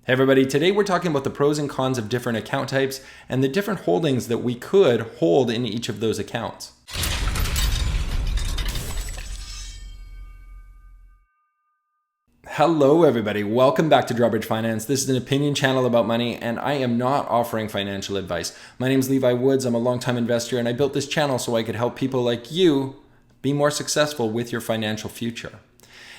Hey everybody, today we're talking about the pros and cons of different account types and the different holdings that we could hold in each of those accounts. Hello everybody, welcome back to Drawbridge Finance. This is an opinion channel about money and I am not offering financial advice. My name is Levi Woods, I'm a longtime investor and I built this channel so I could help people like you be more successful with your financial future.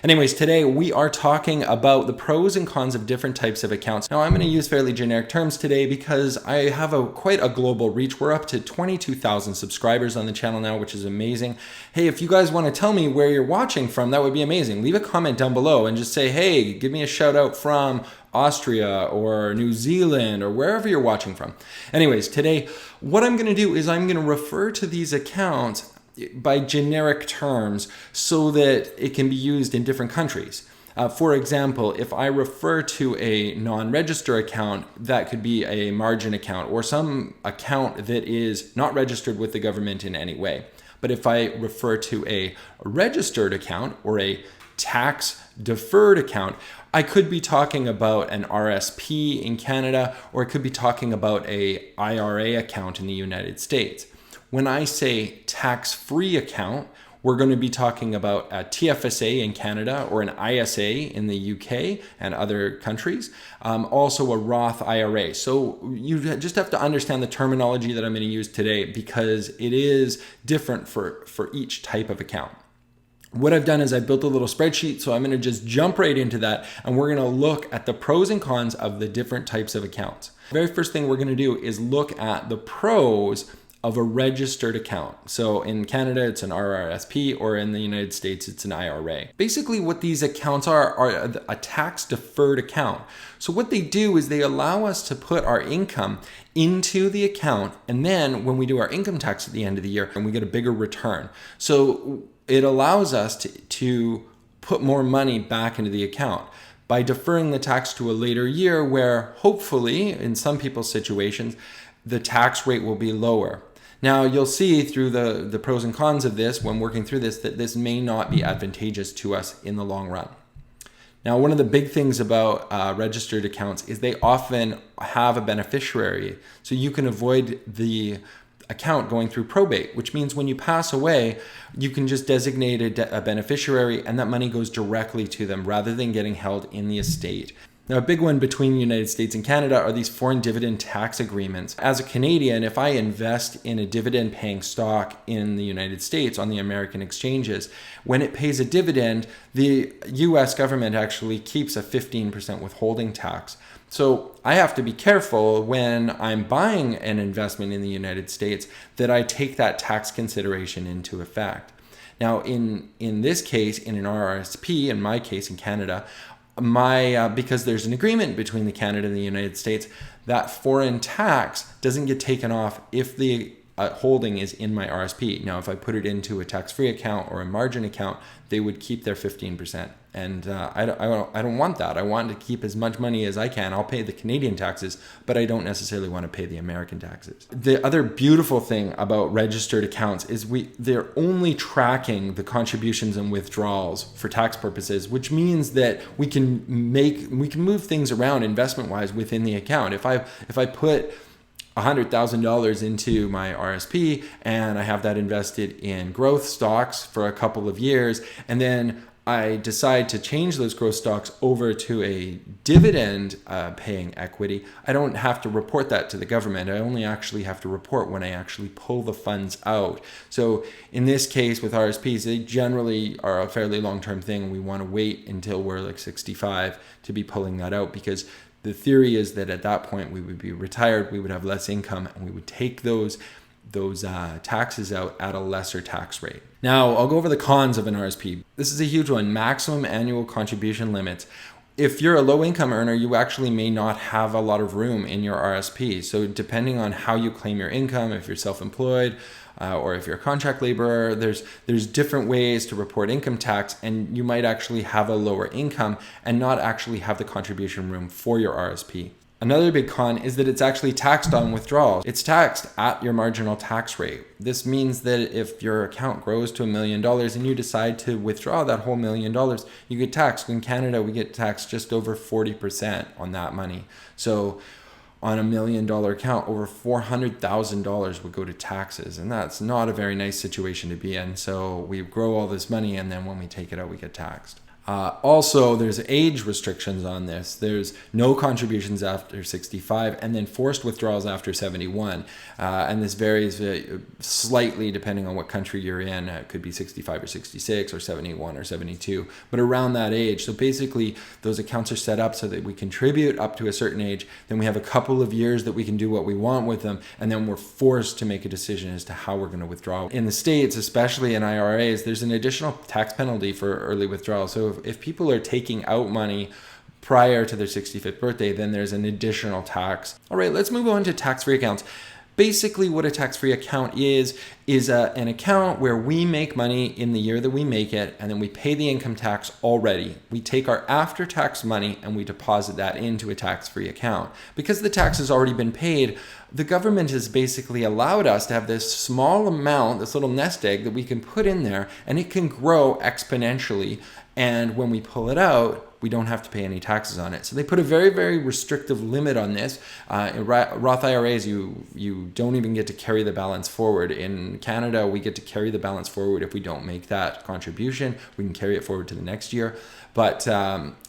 Anyways, today we are talking about the pros and cons of different types of accounts. Now I'm going to use fairly generic terms today because I have quite a global reach. We're up to 22,000 subscribers on the channel now, which is amazing. Hey, if you guys want to tell me where you're watching from, that would be amazing. Leave a comment down below and just say, hey, give me a shout out from Austria or New Zealand or wherever you're watching from. Anyways, today what I'm going to do is I'm going to refer to these accounts by generic terms so that it can be used in different countries. For example, if I refer to a non-register account, that could be a margin account or some account that is not registered with the government in any way. But if I refer to a registered account or a tax deferred account, I could be talking about an RRSP in Canada, or I could be talking about a IRA account in the United States. When I say tax-free account, we're going to be talking about a TFSA in Canada or an ISA in the UK and other countries, also a Roth IRA. So you just have to understand the terminology that I'm going to use today because it is different for each type of account. What I've done is I built a little spreadsheet, so I'm going to just jump right into that and we're going to look at the pros and cons of the different types of accounts. The very first thing we're going to do is look at the pros of a registered account. So in Canada, it's an RRSP, or in the United States, it's an IRA. Basically, what these accounts are a tax deferred account. So what they do is they allow us to put our income into the account, and then when we do our income tax at the end of the year, and we get a bigger return. So it allows us to put more money back into the account by deferring the tax to a later year where hopefully, in some people's situations, the tax rate will be lower. Now, you'll see through the pros and cons of this when working through this that this may not be advantageous to us in the long run. Now, one of the big things about registered accounts is they often have a beneficiary. So you can avoid the account going through probate, which means when you pass away, you can just designate a beneficiary and that money goes directly to them rather than getting held in the estate. Now, a big one between the United States and Canada are these foreign dividend tax agreements. As a Canadian, if I invest in a dividend paying stock in the United States on the American exchanges, when it pays a dividend, the US government actually keeps a 15% withholding tax. So I have to be careful when I'm buying an investment in the United States that I take that tax consideration into effect. Now, in this case, in an RRSP, in my case in Canada, because there's an agreement between the Canada and the United States, that foreign tax doesn't get taken off if the holding is in my RSP. Now, if I put it into a tax-free account or a margin account, they would keep their 15%. And I don't want that. I want to keep as much money as I can. I'll pay the Canadian taxes, but I don't necessarily want to pay the American taxes. The other beautiful thing about registered accounts is they're only tracking the contributions and withdrawals for tax purposes, which means that we can move things around investment-wise within the account. If I put $100,000 into my RSP and I have that invested in growth stocks for a couple of years, and then I decide to change those growth stocks over to a dividend paying equity, I don't have to report that to the government. I only actually have to report when I actually pull the funds out. So in this case with RSPs, they generally are a fairly long-term thing. We want to wait until we're like 65 to be pulling that out, because the theory is that at that point we would be retired, we would have less income, and we would take those taxes out at a lesser tax rate. Now, I'll go over the cons of an RSP. This is a huge one: maximum annual contribution limits. If you're a low income earner, you actually may not have a lot of room in your RSP. So depending on how you claim your income, if you're self-employed or if you're a contract laborer, there's different ways to report income tax, and you might actually have a lower income and not actually have the contribution room for your RSP. Another big con is that it's actually taxed on withdrawals. It's taxed at your marginal tax rate. This means that if your account grows to $1 million and you decide to withdraw that whole $1 million, you get taxed. In Canada, we get taxed just over 40% on that money. So on $1 million account, over $400,000 would go to taxes. And that's not a very nice situation to be in. So we grow all this money, and then when we take it out, we get taxed. Also, there's age restrictions on this. There's no contributions after 65 and then forced withdrawals after 71. And this varies slightly depending on what country you're in. It could be 65 or 66 or 71 or 72, but around that age. So basically, those accounts are set up so that we contribute up to a certain age. Then we have a couple of years that we can do what we want with them. And then we're forced to make a decision as to how we're going to withdraw. In the States, especially in IRAs, there's an additional tax penalty for early withdrawal. So if people are taking out money prior to their 65th birthday, then there's an additional tax. All right, let's move on to tax-free accounts. Basically, what a tax-free account is an account where we make money in the year that we make it, and then we pay the income tax already. We take our after-tax money and we deposit that into a tax-free account. Because the tax has already been paid, the government has basically allowed us to have this small amount, this little nest egg that we can put in there, and it can grow exponentially. And when we pull it out, we don't have to pay any taxes on it. So they put a very, very restrictive limit on this. In Roth IRAs, you don't even get to carry the balance forward. In Canada, we get to carry the balance forward if we don't make that contribution. We can carry it forward to the next year. But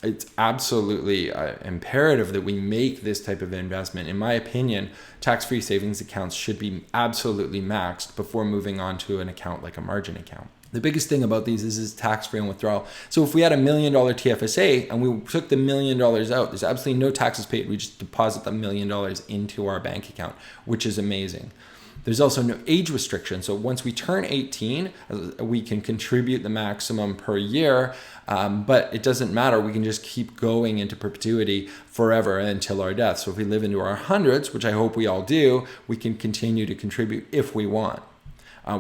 it's absolutely imperative that we make this type of investment. In my opinion, tax-free savings accounts should be absolutely maxed before moving on to an account like a margin account. The biggest thing about these is tax-free on withdrawal. So if we had $1 million TFSA and we took the $1 million out, there's absolutely no taxes paid. We just deposit the $1 million into our bank account, which is amazing. There's also no age restriction. So once we turn 18, we can contribute the maximum per year, but it doesn't matter. We can just keep going into perpetuity forever until our death. So if we live into our hundreds, which I hope we all do, we can continue to contribute if we want.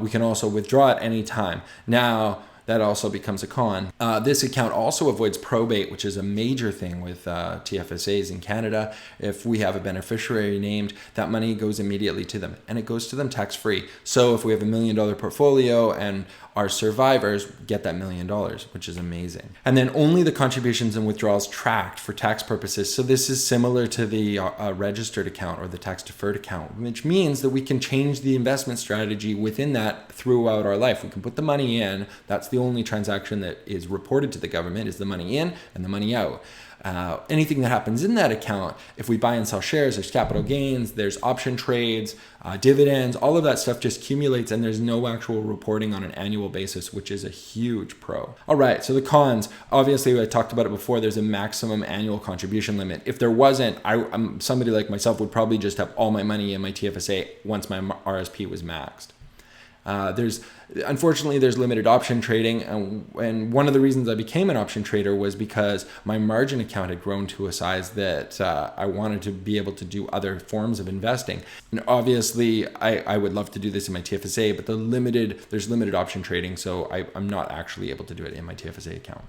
We can also withdraw at any time. Now, that also becomes a con. This account also avoids probate, which is a major thing with TFSAs in Canada. If we have a beneficiary named, that money goes immediately to them, and it goes to them tax-free. So if we have $1 million portfolio and our survivors get that $1 million, which is amazing. And then only the contributions and withdrawals tracked for tax purposes. So this is similar to the registered account or the tax deferred account, which means that we can change the investment strategy within that throughout our life. We can put the money in. That's the only transaction that is reported to the government is the money in and the money out. Anything that happens in that account, if we buy and sell shares, there's capital gains, there's option trades, dividends, all of that stuff just accumulates, and there's no actual reporting on an annual basis, which is a huge pro. All right, so the cons, obviously I talked about it before, there's a maximum annual contribution limit. If there wasn't, somebody like myself would probably just have all my money in my TFSA once my RSP was maxed. Unfortunately, there's limited option trading. And one of the reasons I became an option trader was because my margin account had grown to a size that I wanted to be able to do other forms of investing. And obviously, I would love to do this in my TFSA, but there's limited option trading, so I'm not actually able to do it in my TFSA account.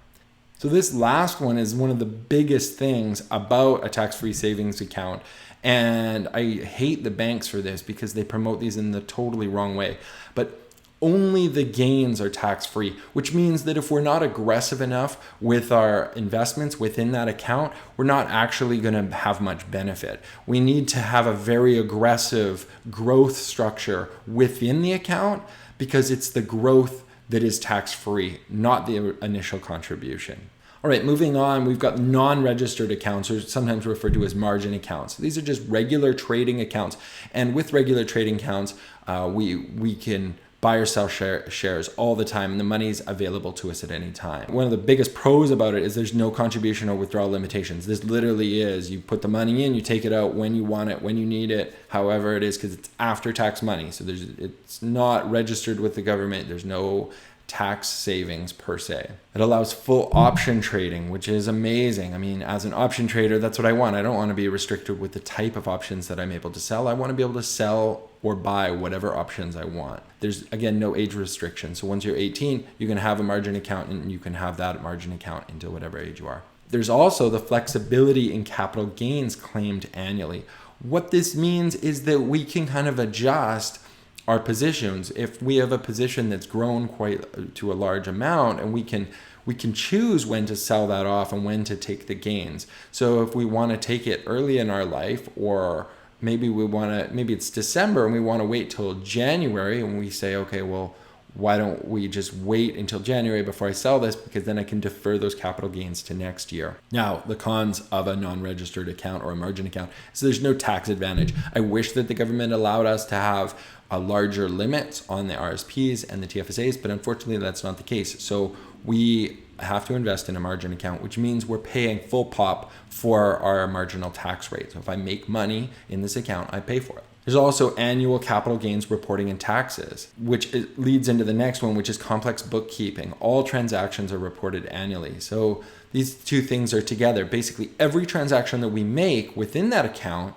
So this last one is one of the biggest things about a tax-free savings account. And I hate the banks for this because they promote these in the totally wrong way. But only the gains are tax-free, which means that if we're not aggressive enough with our investments within that account, we're not actually going to have much benefit. We need to have a very aggressive growth structure within the account because it's the growth that is tax-free, not the initial contribution. All right, moving on, we've got non-registered accounts, or sometimes referred to as margin accounts. These are just regular trading accounts. And with regular trading accounts, we can buy or sell shares all the time, and the money's available to us at any time. One of the biggest pros about it is there's no contribution or withdrawal limitations. This literally is, you put the money in, you take it out when you want it, when you need it, however it is, because it's after-tax money. So it's not registered with the government. There's no tax savings per se. It allows full option trading, which is amazing. I mean, as an option trader, that's what I want. I don't want to be restricted with the type of options that I'm able to sell. I want to be able to sell or buy whatever options I want. There's, again, no age restriction. So once you're 18, you can have a margin account and you can have that margin account until whatever age you are. There's also the flexibility in capital gains claimed annually. What this means is that we can kind of adjust our positions. If we have a position that's grown quite to a large amount, and we can choose when to sell that off and when to take the gains. So if we want to take it early in our life, or maybe it's December and we want to wait till January, and we say, okay, well, why don't we just wait until January before I sell this, because then I can defer those capital gains to next year. Now, the cons of a non-registered account or a margin account is there's no tax advantage. I wish that the government allowed us to have a larger limits on the RSPs and the TFSAs, but unfortunately that's not the case. So we have to invest in a margin account, which means we're paying full pop for our marginal tax rate. So if I make money in this account, I pay for it. There's also annual capital gains reporting and taxes, which leads into the next one, which is complex bookkeeping. All transactions are reported annually. So these two things are together. Basically, every transaction that we make within that account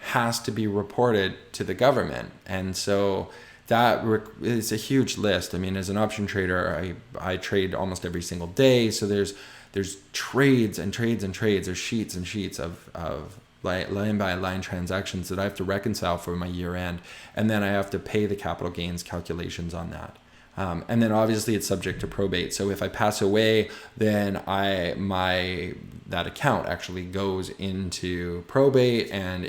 has to be reported to the government. And so that is a huge list. I mean, as an option trader, I trade almost every single day. So there's trades and trades and trades. There's sheets and sheets of line by line transactions that I have to reconcile for my year end. And then I have to pay the capital gains calculations on that. And then obviously it's subject to probate. So if I pass away, then that account actually goes into probate, and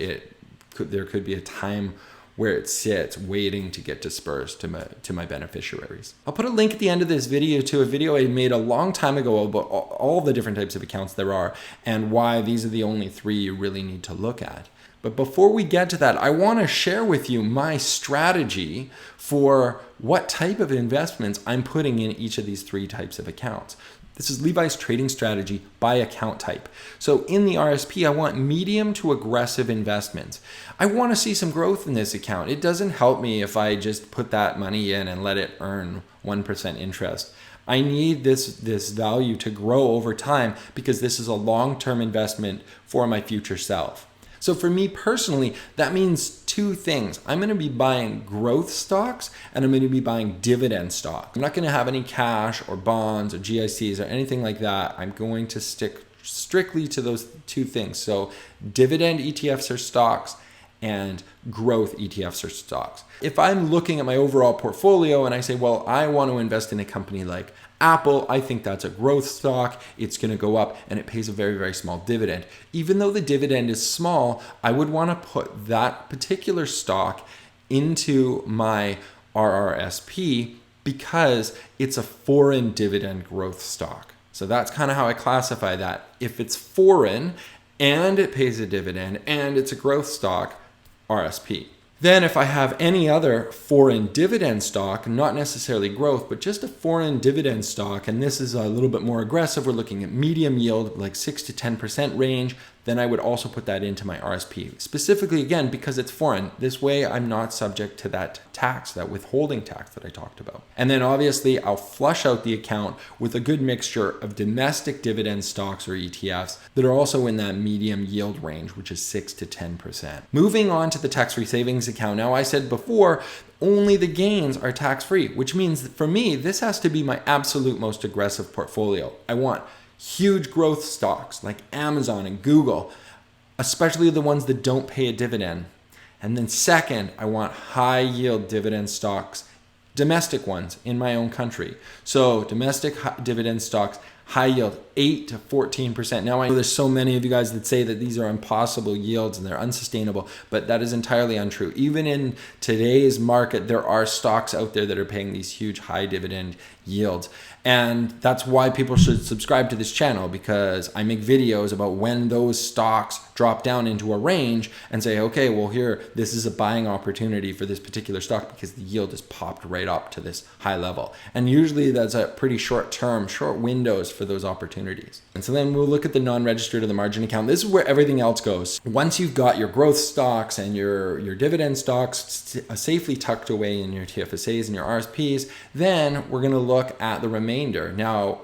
there could be a time where it sits waiting to get dispersed to my beneficiaries. I'll put a link at the end of this video to a video I made a long time ago about all the different types of accounts there are and why these are the only 3 you really need to look at. But before we get to that, I want to share with you my strategy for what type of investments I'm putting in each of these 3 types of accounts. This is Levi's trading strategy by account type. So in the RSP, I want medium to aggressive investments. I want to see some growth in this account. It doesn't help me if I just put that money in and let it earn 1% interest. I need this value to grow over time, because this is a long-term investment for my future self. So for me personally, that means 2 things. I'm going to be buying growth stocks, and I'm going to be buying dividend stocks. I'm not going to have any cash or bonds or GICs or anything like that. I'm going to stick strictly to those 2 things. So dividend ETFs or stocks, and growth ETFs or stocks. If I'm looking at my overall portfolio and I say, well, I want to invest in a company like Apple, I think that's a growth stock. It's going to go up and it pays a very, very small dividend. Even though the dividend is small, I would want to put that particular stock into my RRSP because it's a foreign dividend growth stock. So that's kind of how I classify that. If it's foreign and it pays a dividend and it's a growth stock, RSP. Then if I have any other foreign dividend stock, not necessarily growth, but just a foreign dividend stock, and this is a little bit more aggressive, we're looking at medium yield, like 6 to 10% range, then I would also put that into my RSP. Specifically, again, because it's foreign. This way I'm not subject to that tax, that withholding tax that I talked about. And then obviously I'll flush out the account with a good mixture of domestic dividend stocks or ETFs that are also in that medium yield range, which is 6 to 10%. Moving on to the tax-free savings account. Now, I said before, only the gains are tax-free, which means that for me, this has to be my absolute most aggressive portfolio. I want huge growth stocks like Amazon and Google, especially the ones that don't pay a dividend. And then second, I want high yield dividend stocks, domestic ones in my own country. So domestic dividend stocks, high yield, 8 to 14%. Now, I know there's so many of you guys that say that these are impossible yields and they're unsustainable, but that is entirely untrue. Even in today's market, there are stocks out there that are paying these huge high dividend yields. And that's why people should subscribe to this channel, because I make videos about when those stocks drop down into a range and say, okay, well here, this is a buying opportunity for this particular stock because the yield has popped right up to this high level. And usually that's a pretty short windows for those opportunities. And so then we'll look at the non-registered or the margin account. This is where everything else goes. Once you've got your growth stocks and your dividend stocks safely tucked away in your TFSAs and your RSPs, then we're going to look at the remainder. Now,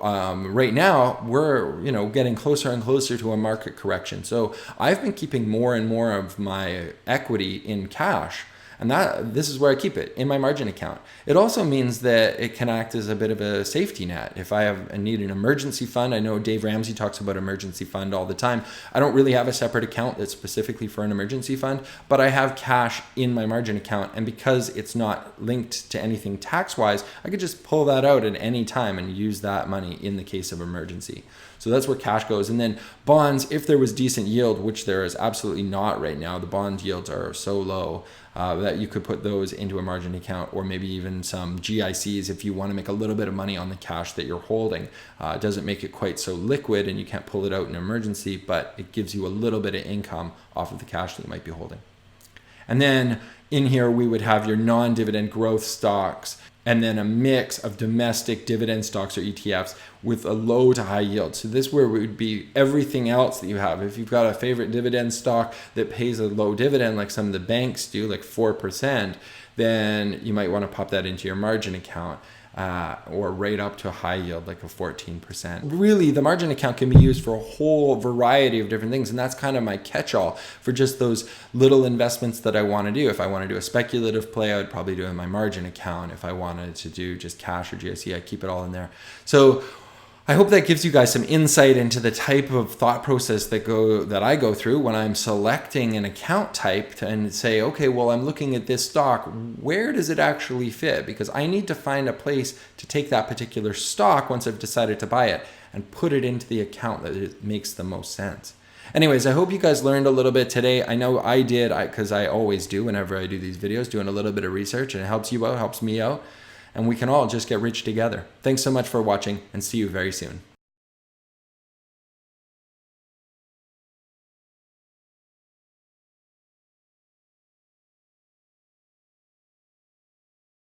right now, we're getting closer and closer to a market correction. So I've been keeping more and more of my equity in cash. And this is where I keep it, in my margin account. It also means that it can act as a bit of a safety net. If I need an emergency fund, I know Dave Ramsey talks about emergency fund all the time. I don't really have a separate account that's specifically for an emergency fund, but I have cash in my margin account. And because it's not linked to anything tax-wise, I could just pull that out at any time and use that money in the case of emergency. So that's where cash goes. And then bonds, if there was decent yield, which there is absolutely not right now, the bond yields are so low that you could put those into a margin account, or maybe even some GICs if you want to make a little bit of money on the cash that you're holding. It doesn't make it quite so liquid and you can't pull it out in an emergency, but it gives you a little bit of income off of the cash that you might be holding. And then in here, we would have your non-dividend growth stocks, and then a mix of domestic dividend stocks or ETFs with a low to high yield. So this where would be everything else that you have. If you've got a favorite dividend stock that pays a low dividend, like some of the banks do, like 4%, then you might want to pop that into your margin account. Or right up to a high yield like a 14%. Really, the margin account can be used for a whole variety of different things, and that's kind of my catch-all for just those little investments that I want to do. If I want to do a speculative play, I would probably do it in my margin account. If I wanted to do just cash or GIC, I keep it all in there. So I hope that gives you guys some insight into the type of thought process that I go through when I'm selecting an account type and say, okay, well, I'm looking at this stock. Where does it actually fit? Because I need to find a place to take that particular stock once I've decided to buy it and put it into the account that it makes the most sense. Anyways, I hope you guys learned a little bit today. I know I did, because I always do whenever I do these videos, doing a little bit of research, and it helps you out, helps me out. And we can all just get rich together. Thanks so much for watching, and see you very soon.